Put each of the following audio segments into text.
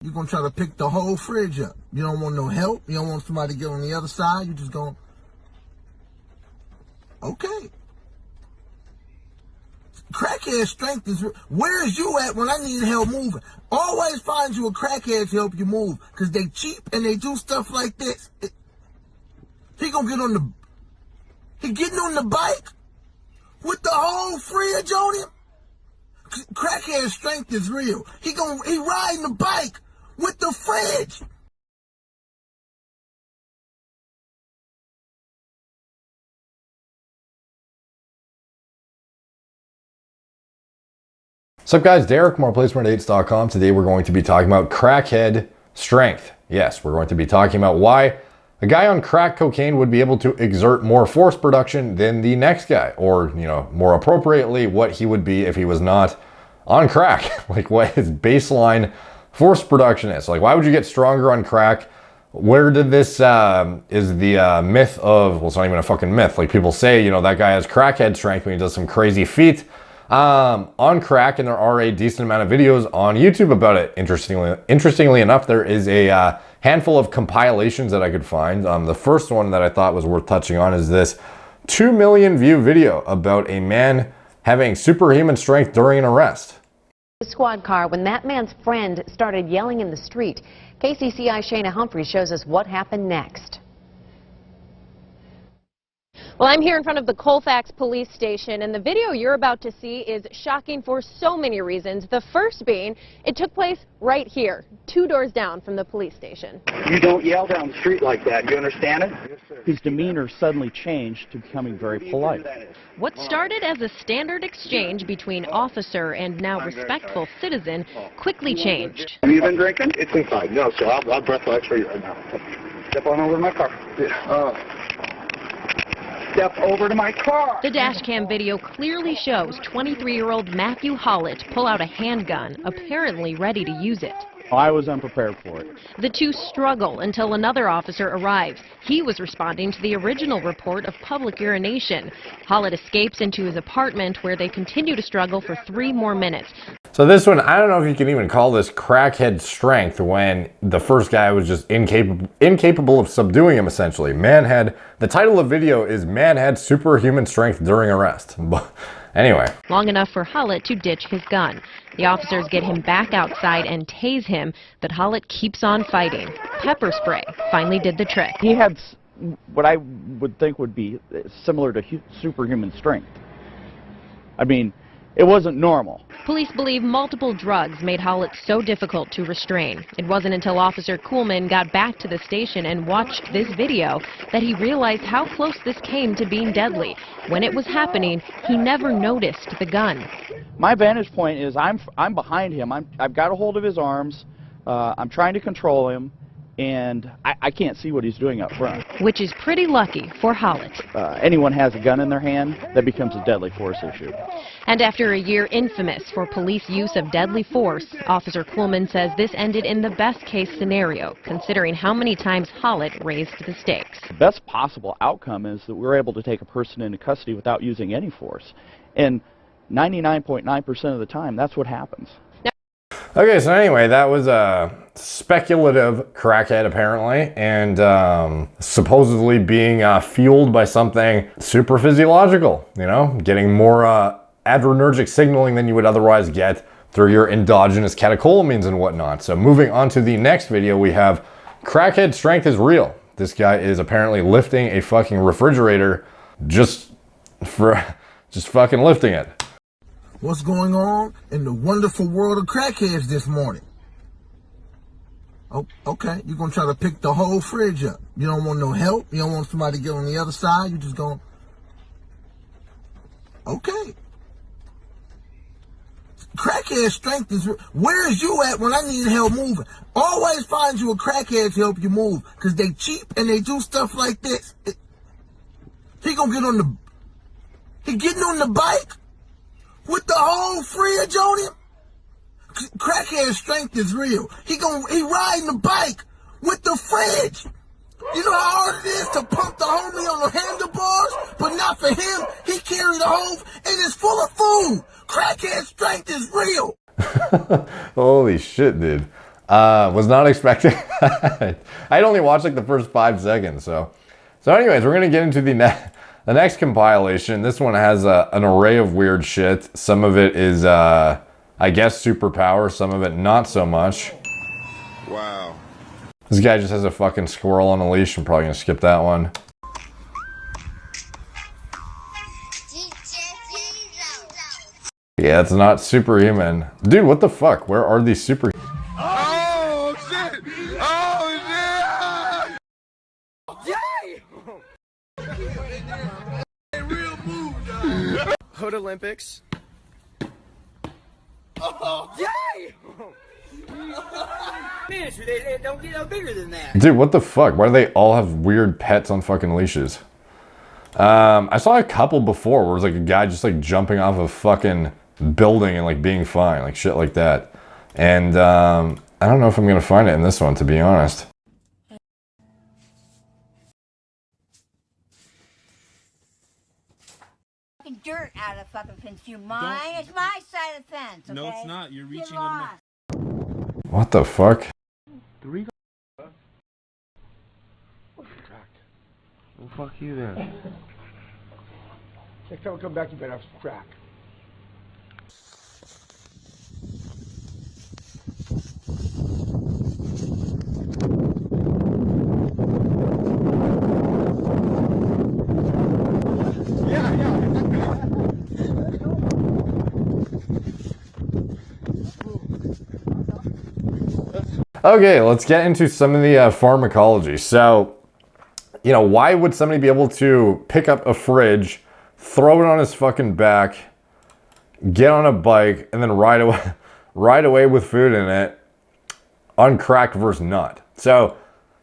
You're going to try to pick the whole fridge up. You don't want no help. You don't want somebody to get on the other side. You're just going, okay. Crackhead strength is, where is you at when I need help moving? Always find you a crackhead to help you move, because they cheap and they do stuff like this. He gonna get on the, he getting on the bike with the whole fridge on him? Crackhead strength is real. He riding the bike with the fridge. What's up guys, Derek, moreplacementdates.com. Today we're going to be talking about crackhead strength. Yes, we're going to be talking about why a guy on crack cocaine would be able to exert more force production than the next guy, or, you know, more appropriately, what he would be if he was not on crack, like what his baseline force production is. Like, why would you get stronger on crack? Where did this, is the myth of, well, it's not even a fucking myth. Like, people say, you know, that guy has crackhead strength when he does some crazy feat on crack, and there are a decent amount of videos on YouTube about it. Interestingly enough, there is a handful of compilations that I could find. The first one that I thought was worth touching on is this 2 million view video about a man having superhuman strength during an arrest. The squad car when that man's friend started yelling in the street. KCCI Shayna Humphreys shows us what happened next. Well, I'm here in front of the Colfax police station, and the video you're about to see is shocking for so many reasons. The first being, it took place right here, 2 doors down from the police station. You don't yell down the street like that. You understand it? Yes, sir. His demeanor suddenly changed to becoming very polite. What started as a standard exchange between officer and now respectful citizen quickly changed. Have you been drinking? It's inside. No, sir. I'll breathalyze for you right now. Step on over to my car. Step over to my car. The dash cam video clearly shows 23-year-old Matthew Hollett pull out a handgun, apparently ready to use it. I was unprepared for it. The two struggle until another officer arrives. He was responding to the original report of public urination. Hollett escapes into his apartment, where they continue to struggle for 3 more minutes. So this one, I don't know if you can even call this crackhead strength when the first guy was just incapable of subduing him, essentially. The title of the video is Man Had Superhuman Strength During Arrest. Anyway. Long enough for Hollett to ditch his gun. The officers get him back outside and tase him, but Hollett keeps on fighting. Pepper spray finally did the trick. He had what I would think would be similar to superhuman strength. I mean, it wasn't normal. Police believe multiple drugs made Hollett so difficult to restrain. It wasn't until Officer Kuhlman got back to the station and watched this video that he realized how close this came to being deadly. When it was happening, he never noticed the gun. My vantage point is I'm behind him. I've got a hold of his arms. I'm trying to control him, and I can't see what he's doing up front. Which is pretty lucky for Hollett. Anyone has a gun in their hand, that becomes a deadly force issue. And after a year infamous for police use of deadly force, Officer Kuhlman says this ended in the best case scenario, considering how many times Hollett raised the stakes. The best possible outcome is that we're able to take a person into custody without using any force. And 99.9% of the time, that's what happens. Okay, so anyway, that was a speculative crackhead apparently, and supposedly being fueled by something super physiological, you know, getting more adrenergic signaling than you would otherwise get through your endogenous catecholamines and whatnot. So moving on to the next video, we have crackhead strength is real. This guy is apparently lifting a fucking refrigerator just fucking lifting it. What's going on in the wonderful world of crackheads this morning? Oh, okay. You're going to try to pick the whole fridge up. You don't want no help. You don't want somebody to get on the other side. You're just going, okay. Crackhead strength is, where is you at when I need help moving? Always find you a crackhead to help you move, because they cheap and they do stuff like this. He gonna get on the, he getting on the bike with the whole fridge on him? Crackhead strength is real. He riding the bike with the fridge. You know how hard it is to pump the homie on the handlebars? But not for him. He carried the whole, and it's full of food. Crackhead strength is real. Holy shit, dude. Was not expecting that. I'd only watched like the first 5 seconds. So anyways, we're going to get into the next compilation. This one has an array of weird shit. Some of it is, I guess, superpower. Some of it not so much. Wow. This guy just has a fucking squirrel on a leash. I'm probably going to skip that one. Yeah, it's not superhuman. Dude, what the fuck? Where are these super... Oh, shit! Oh, shit! Hood Olympics. Man, they don't get no bigger than that. Dude, what the fuck? Why do they all have weird pets on fucking leashes? I saw a couple before where it was like a guy just like jumping off a fucking building and like being fine, like shit like that. And I don't know if I'm gonna find it in this one, to be honest. Dirt out of the fucking fence. You mine? It's my side of the fence. Okay? No, it's not. You're reaching in in. What the fuck? Well, fuck you then. Next time I come back, you better have some crack. Okay, let's get into some of the pharmacology. So, you know, why would somebody be able to pick up a fridge, throw it on his fucking back, get on a bike, and then ride away with food in it on crack versus not? So,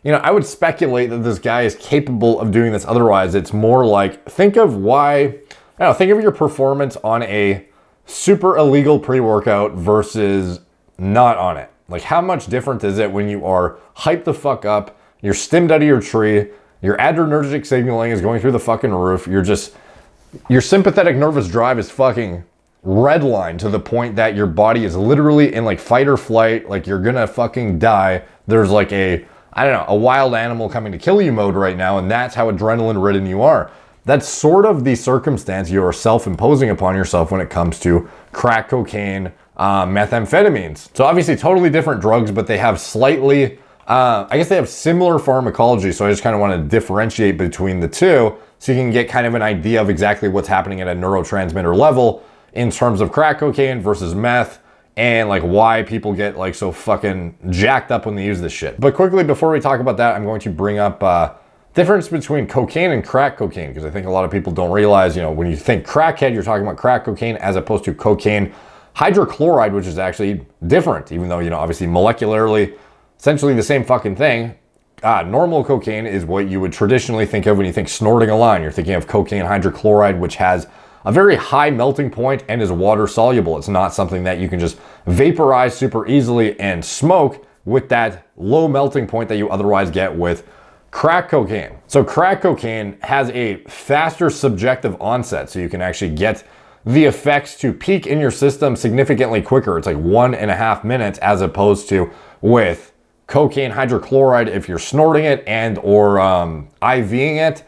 you know, I would speculate that this guy is capable of doing this. Otherwise, it's more like, think of your performance on a super illegal pre-workout versus not on it. Like, how much different is it when you are hyped the fuck up, you're stimmed out of your tree, your adrenergic signaling is going through the fucking roof, your sympathetic nervous drive is fucking redlined to the point that your body is literally in like fight or flight, like you're gonna fucking die. There's like a wild animal coming to kill you mode right now, and that's how adrenaline ridden you are. That's sort of the circumstance you are self-imposing upon yourself when it comes to crack cocaine, methamphetamines. So obviously totally different drugs, but they have slightly, I guess they have similar pharmacology. So I just kind of want to differentiate between the two so you can get kind of an idea of exactly what's happening at a neurotransmitter level in terms of crack cocaine versus meth, and like why people get like so fucking jacked up when they use this shit. But quickly, before we talk about that, I'm going to bring up difference between cocaine and crack cocaine, because I think a lot of people don't realize, you know, when you think crackhead, you're talking about crack cocaine as opposed to cocaine hydrochloride, which is actually different, even though, you know, obviously molecularly, essentially the same fucking thing. Normal cocaine is what you would traditionally think of when you think snorting a line. You're thinking of cocaine hydrochloride, which has a very high melting point and is water soluble. It's not something that you can just vaporize super easily and smoke with that low melting point that you otherwise get with crack cocaine. So crack cocaine has a faster subjective onset, so you can actually get the effects to peak in your system significantly quicker. It's like 1.5 minutes, as opposed to with cocaine hydrochloride, if you're snorting it and or IVing it.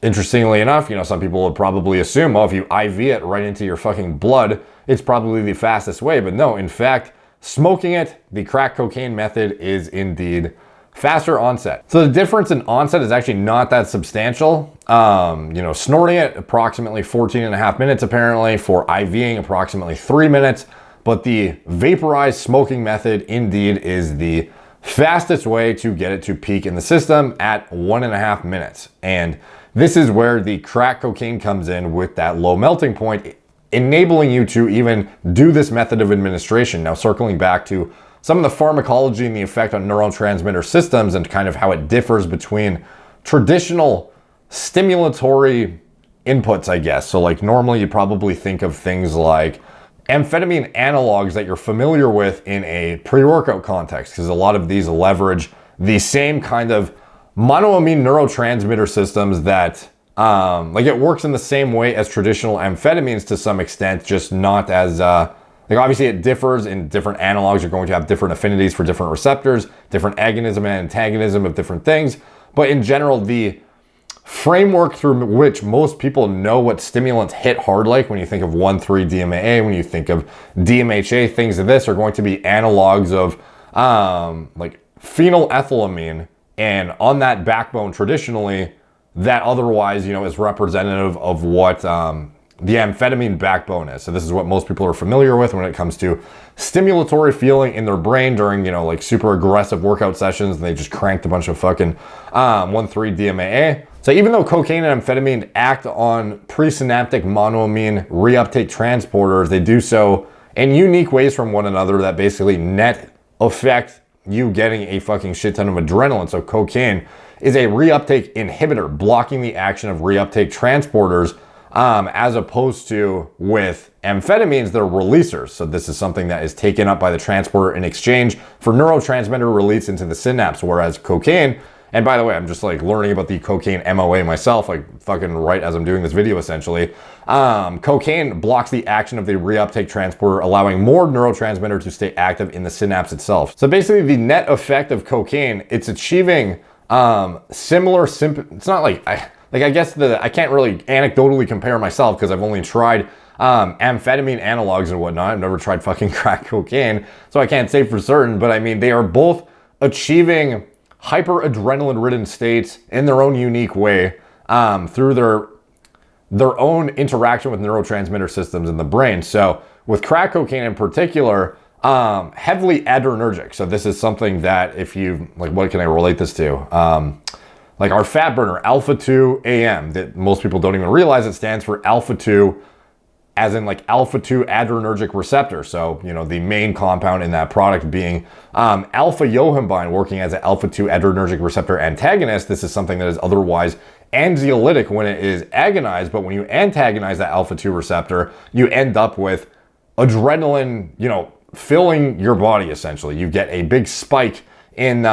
Interestingly enough, you know, some people would probably assume, oh, if you IV it right into your fucking blood, it's probably the fastest way. But no, in fact, smoking it, the crack cocaine method, is indeed faster onset. So the difference in onset is actually not that substantial. You know, snorting it, approximately 14.5 minutes apparently. For IVing, approximately 3 minutes. But the vaporized smoking method indeed is the fastest way to get it to peak in the system at 1.5 minutes. And this is where the crack cocaine comes in with that low melting point, enabling you to even do this method of administration. Now, circling back to some of the pharmacology and the effect on neurotransmitter systems and kind of how it differs between traditional stimulatory inputs, I guess. So like normally you probably think of things like amphetamine analogs that you're familiar with in a pre-workout context, because a lot of these leverage the same kind of monoamine neurotransmitter systems that like it works in the same way as traditional amphetamines to some extent, just not as Like obviously it differs in different analogs. You're going to have different affinities for different receptors, different agonism and antagonism of different things. But in general, the framework through which most people know what stimulants hit hard, like when you think of 1,3-DMAA, when you think of DMHA, things of this are going to be analogs of like phenylethylamine, and on that backbone traditionally, that otherwise, you know, is representative of what the amphetamine backbone is. So this is what most people are familiar with when it comes to stimulatory feeling in their brain during, you know, like super aggressive workout sessions, and they just cranked a bunch of fucking 1,3-DMAA. So even though cocaine and amphetamine act on presynaptic monoamine reuptake transporters, they do so in unique ways from one another that basically net affect you getting a fucking shit ton of adrenaline. So cocaine is a reuptake inhibitor, blocking the action of reuptake transporters, as opposed to with amphetamines, they're releasers. So this is something that is taken up by the transporter in exchange for neurotransmitter release into the synapse, whereas cocaine, and by the way, I'm just like learning about the cocaine MOA myself, like fucking right as I'm doing this video essentially. Cocaine blocks the action of the reuptake transporter, allowing more neurotransmitter to stay active in the synapse itself. So basically the net effect of cocaine, it's achieving similar it's not like, I guess I can't really anecdotally compare myself because I've only tried amphetamine analogs and whatnot. I've never tried fucking crack cocaine, so I can't say for certain, but I mean, they are both achieving hyper adrenaline ridden states in their own unique way through their own interaction with neurotransmitter systems in the brain. So with crack cocaine in particular, heavily adrenergic. So this is something that if you, like, what can I relate this to? Like our fat burner, alpha-2 AM, that most people don't even realize it stands for alpha-2, as in like alpha-2 adrenergic receptor. So, you know, the main compound in that product being alpha-yohimbine, working as an alpha-2 adrenergic receptor antagonist. This is something that is otherwise anxiolytic when it is agonized, but when you antagonize that alpha-2 receptor, you end up with adrenaline, you know, filling your body essentially. You get a big spike in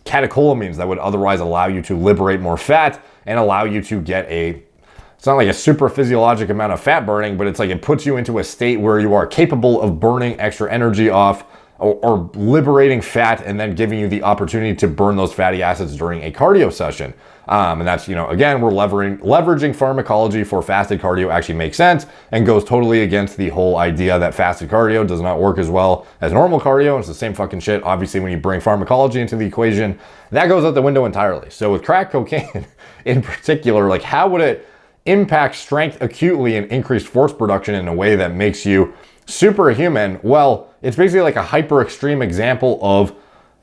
catecholamines that would otherwise allow you to liberate more fat and allow you to get it's not like a super physiologic amount of fat burning, but it's like it puts you into a state where you are capable of burning extra energy off or liberating fat and then giving you the opportunity to burn those fatty acids during a cardio session. And that's, you know, again, we're leveraging pharmacology for fasted cardio actually makes sense and goes totally against the whole idea that fasted cardio does not work as well as normal cardio. It's the same fucking shit. Obviously, when you bring pharmacology into the equation, that goes out the window entirely. So with crack cocaine in particular, like how would it impact strength acutely and increased force production in a way that makes you superhuman? Well, it's basically like a hyper extreme example of,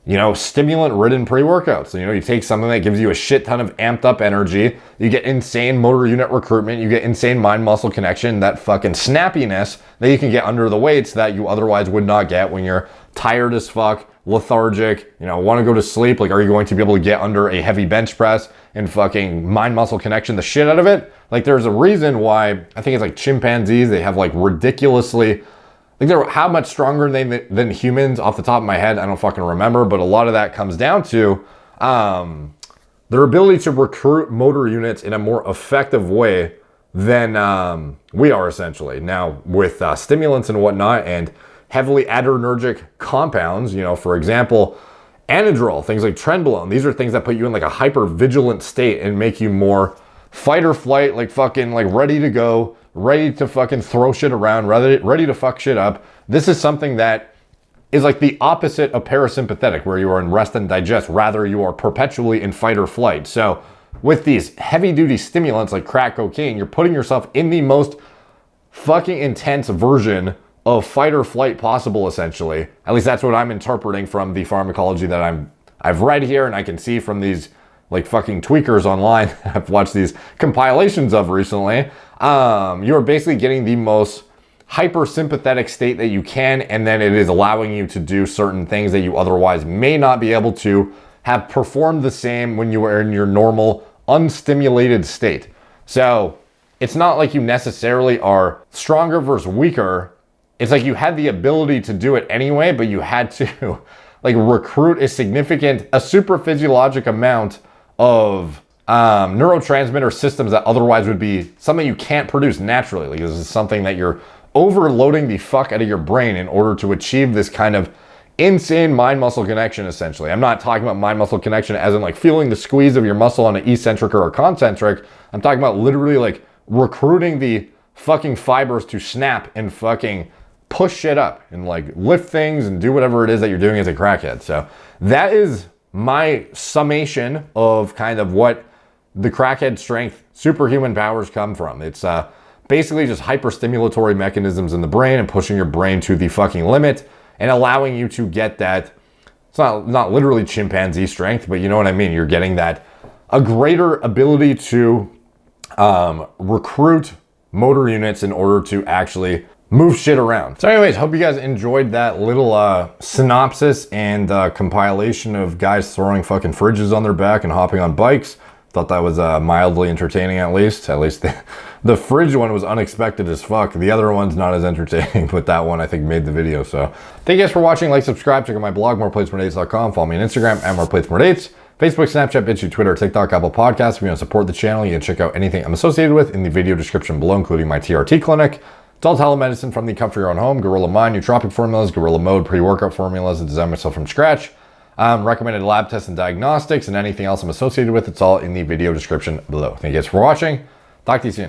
you know, stimulant ridden pre-workouts. So, you know, you take something that gives you a shit ton of amped up energy, you get insane motor unit recruitment, you get insane mind muscle connection, that fucking snappiness that you can get under the weights that you otherwise would not get when you're tired as fuck, lethargic, you know, want to go to sleep. Like, are you going to be able to get under a heavy bench press and fucking mind muscle connection the shit out of it? Like, there's a reason why, I think it's like chimpanzees, they have like ridiculously, like they're how much stronger than humans off the top of my head, I don't fucking remember, but a lot of that comes down to their ability to recruit motor units in a more effective way than we are essentially. Now with stimulants and whatnot and heavily adrenergic compounds, you know, for example, anadrol, things like trenbolone, these are things that put you in like a hyper vigilant state and make you more fight or flight, like fucking like ready to go, ready to fucking throw shit around, ready to fuck shit up. This is something that is like the opposite of parasympathetic, where you are in rest and digest, rather you are perpetually in fight or flight. So with these heavy duty stimulants like crack cocaine, you're putting yourself in the most fucking intense version of fight or flight possible, essentially. At least that's what I'm interpreting from the pharmacology that I've read here, and I can see from these like fucking tweakers online I've watched these compilations of recently. You're basically getting the most hyper-sympathetic state that you can, and then it is allowing you to do certain things that you otherwise may not be able to have performed the same when you were in your normal unstimulated state. So it's not like you necessarily are stronger versus weaker. It's like you had the ability to do it anyway, but you had to like recruit a super physiologic amount of neurotransmitter systems that otherwise would be something you can't produce naturally. Like this is something that you're overloading the fuck out of your brain in order to achieve this kind of insane mind-muscle connection, essentially. I'm not talking about mind-muscle connection as in like feeling the squeeze of your muscle on an eccentric or a concentric. I'm talking about literally like recruiting the fucking fibers to snap and fucking push shit up and like lift things and do whatever it is that you're doing as a crackhead. So that is my summation of kind of what the crackhead strength superhuman powers come from. It's basically just hyperstimulatory mechanisms in the brain and pushing your brain to the fucking limit and allowing you to get that, it's not literally chimpanzee strength, but you know what I mean. You're getting that, a greater ability to recruit motor units in order to actually move shit around. So anyways, hope you guys enjoyed that little synopsis and compilation of guys throwing fucking fridges on their back and hopping on bikes. Thought that was mildly entertaining at least. The fridge one was unexpected as fuck. The other one's not as entertaining, but that one I think made the video. So thank you guys for watching. Like, subscribe, check out my blog, moreplatesmore8s.com. Follow me on Instagram at moreplatesmore8s. Facebook, Snapchat, YouTube, Twitter, TikTok, Apple Podcasts. If you want to support the channel, you can check out anything I'm associated with in the video description below, including my TRT clinic. It's all telemedicine from the comfort of your own home. Gorilla Mind, nootropic formulas, Gorilla Mode, pre-workout formulas, and design myself from scratch. Recommended lab tests and diagnostics, and anything else I'm associated with. It's all in the video description below. Thank you guys for watching. Talk to you soon.